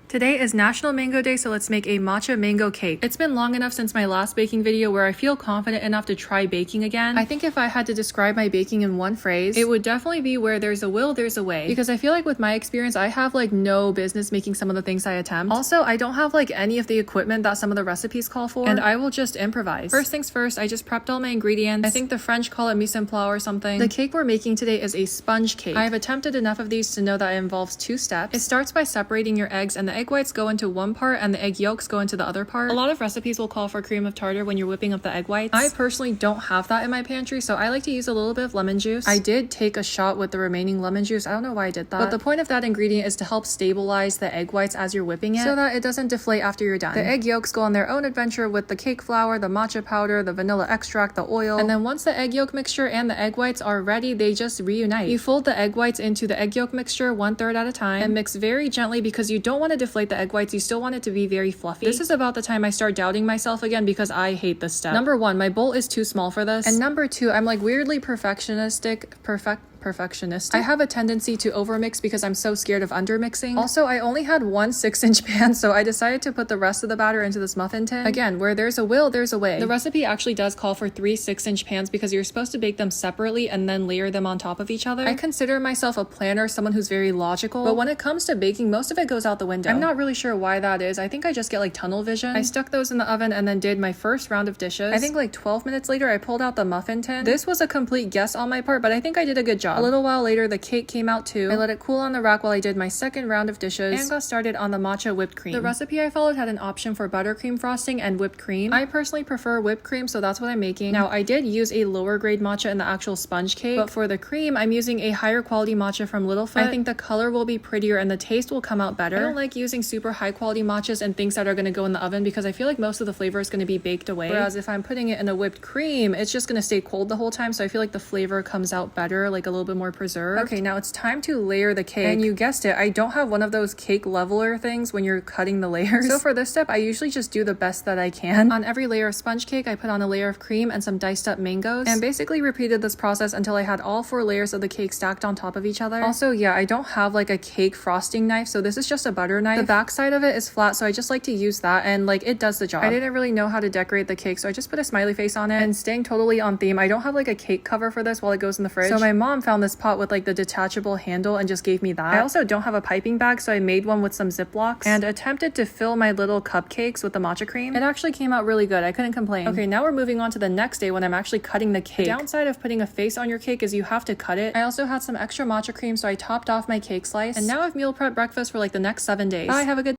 Today is National Mango Day, so let's make a matcha mango cake. It's been long enough since my last baking video where I feel confident enough to try baking again. I think if I had to describe my baking in one phrase, it would definitely be where there's a will, there's a way. Because I feel like with my experience, I have like no business making some of the things I attempt. Also, I don't have like any of the equipment that some of the recipes call for, and I will just improvise. First things first, I just prepped all my ingredients. I think the French call it mise en place or something. The cake we're making today is a sponge cake. I have attempted enough of these to know that it involves 2 steps. It starts by separating your eggs, and the egg whites go into one part and the egg yolks go into the other part. A lot of recipes will call for cream of tartar when you're whipping up the egg whites. I personally don't have that in my pantry, so I like to use a little bit of lemon juice. I did take a shot with the remaining lemon juice. I don't know why I did that. But the point of that ingredient is to help stabilize the egg whites as you're whipping it so that it doesn't deflate after you're done. The egg yolks go on their own adventure with the cake flour, the matcha powder, the vanilla extract, the oil, and then once the egg yolk mixture and the egg whites are ready, they just reunite. You fold the egg whites into the egg yolk mixture 1/3 at a time and mix very gently because you don't want to deflate the egg whites. You still want it to be very fluffy. This is about the time I start doubting myself again because I hate this step. Number 1, my bowl is too small for this. And number 2, I'm like weirdly perfectionistic. I have a tendency to overmix because I'm so scared of undermixing. Also, I only had one 6-inch pan, so I decided to put the rest of the batter into this muffin tin. Again, where there's a will, there's a way. The recipe actually does call for 3 6-inch pans because you're supposed to bake them separately and then layer them on top of each other. I consider myself a planner, someone who's very logical, but when it comes to baking, most of it goes out the window. I'm not really sure why that is. I think I just get like tunnel vision. I stuck those in the oven and then did my first round of dishes. I think like 12 minutes later, I pulled out the muffin tin. This was a complete guess on my part, but I think I did a good job. A little while later, the cake came out too. I let it cool on the rack while I did my second round of dishes and got started on the matcha whipped cream. The recipe I followed had an option for buttercream frosting and whipped cream. I personally prefer whipped cream, so that's what I'm making. Now, I did use a lower grade matcha in the actual sponge cake, but for the cream, I'm using a higher quality matcha from Littlefoot. I think the color will be prettier and the taste will come out better. I don't like using super high quality matchas and things that are going to go in the oven because I feel like most of the flavor is going to be baked away. Whereas if I'm putting it in a whipped cream, it's just going to stay cold the whole time, so I feel like the flavor comes out better, like a little bit more preserved. Okay, now it's time to layer the cake. And you guessed it, I don't have one of those cake leveler things when you're cutting the layers. So for this step, I usually just do the best that I can. On every layer of sponge cake, I put on a layer of cream and some diced up mangoes, and basically repeated this process until I had all 4 layers of the cake stacked on top of each other. Also, yeah, I don't have like a cake frosting knife, so this is just a butter knife. The back side of it is flat, so I just like to use that, and like it does the job. I didn't really know how to decorate the cake, so I just put a smiley face on it. And staying totally on theme, I don't have like a cake cover for this while it goes in the fridge, so my mom found this pot with like the detachable handle and just gave me that. I also don't have a piping bag, so I made one with some Ziplocs and attempted to fill my little cupcakes with the matcha cream. It actually came out really good. I couldn't complain. Okay, now we're moving on to the next day when I'm actually cutting the cake. The downside of putting a face on your cake is you have to cut it. I also had some extra matcha cream, so I topped off my cake slice, and now I've meal prep breakfast for like the next 7 days. Bye, have a good